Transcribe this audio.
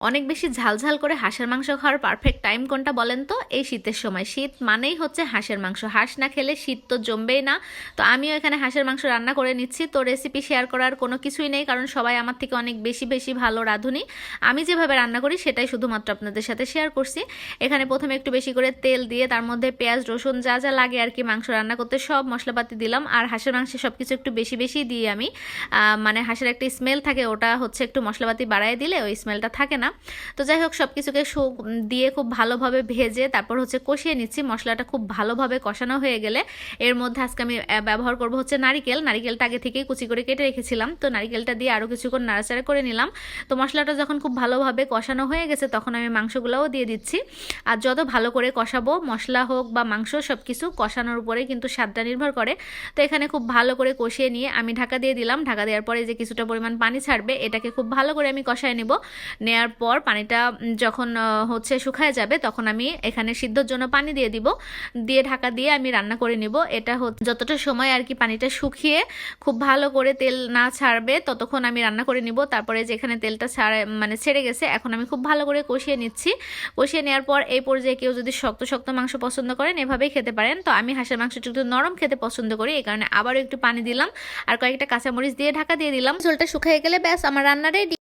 অনেক বেশি ঝালঝাল করে হাঁসের মাংস খাওয়ার পারফেক্ট টাইম কোনটা বলেন তো? এই শীতের সময়। শীত মানেই হচ্ছে হাঁসের মাংস, হাঁস না খেলে শীত তো জমবেই না। তো আমিও এখানে হাঁসের মাংস রান্না করে নিচ্ছি। তো রেসিপি শেয়ার করার কোনো কিছুই নেই, কারণ সবাই আমার থেকে অনেক বেশি বেশি ভালো রাঁধুনি। আমি যেভাবে রান্না করি সেটাই শুধুমাত্র আপনাদের সাথে শেয়ার করছি। এখানে প্রথমে একটু বেশি করে তেল দিয়ে তার মধ্যে পেঁয়াজ রসুন যা যা লাগে আর কি মাংস রান্না করতে সব মশলাপাতি দিলাম। আর হাঁসের মাংসে সব কিছু একটু বেশি বেশি দিই আমি। মানে হাঁসের একটা স্মেল থাকে, ওটা হচ্ছে একটু মশলাপাতি বাড়ায় দিলে ওই স্মেলটা থাকে না। তো যাই হোক, সব কিছুকে দিয়ে খুব ভালোভাবে ভেজে তারপর হচ্ছে কষিয়ে নিচ্ছি। মশলাটা খুব ভালোভাবে কষানো হয়ে গেলে এর মধ্যে আজকে আমি ব্যবহার করব হচ্ছে নারিকেলটা আগে থেকেই কুচি করে কেটে রেখেছিলাম। তো নারিকেলটা দিয়ে আরও কিছুক্ষণ নাড়াচাড়া করে নিলাম। তো মশলাটা যখন খুব ভালোভাবে কষানো হয়ে গেছে তখন আমি মাংসগুলোও দিয়ে দিচ্ছি। আর যত ভালো করে কষাবো, মশলা হোক বা মাংস, সব কিছু কষানোর উপরে কিন্তু স্বাদটা নির্ভর করে। তো এখানে খুব ভালো করে কষিয়ে নিয়ে আমি ঢাকা দিয়ে দিলাম। ঢাকা দেওয়ার পরে যে কিছুটা পরিমাণ পানি ছাড়বে এটাকে খুব ভালো করে আমি কষায় নেব। নেয়ার পর পানিটা যখন হচ্ছে শুকায় যাবে তখন আমি এখানে সিদ্ধর জন্য পানি দিয়ে দিব। দিয়ে ঢাকা দিয়ে আমি রান্না করে নিব। এটা যতটা সময় আর কি পানিটা শুকিয়ে খুব ভালো করে তেল না ছাড়বে ততক্ষণ আমি রান্না করে নিব। তারপরে যেখানে তেলটা ছেড়ে গেছে, এখন আমি খুব ভালো করে কষিয়ে নিচ্ছি। কষিয়ে নেওয়ার পর এই পর্যায়ে কেউ যদি শক্ত শক্ত মাংস পছন্দ করেন এভাবেই খেতে পারেন। তো আমি হাঁসের মাংসটা একটু নরম খেতে পছন্দ করি, এই কারণে আবারও একটু পানি দিলাম আর কয়েকটা কাঁচামরিচ দিয়ে ঢাকা দিয়ে দিলাম। ঝোলটা শুকিয়ে গেলে ব্যাস আমার রান্না রেডি।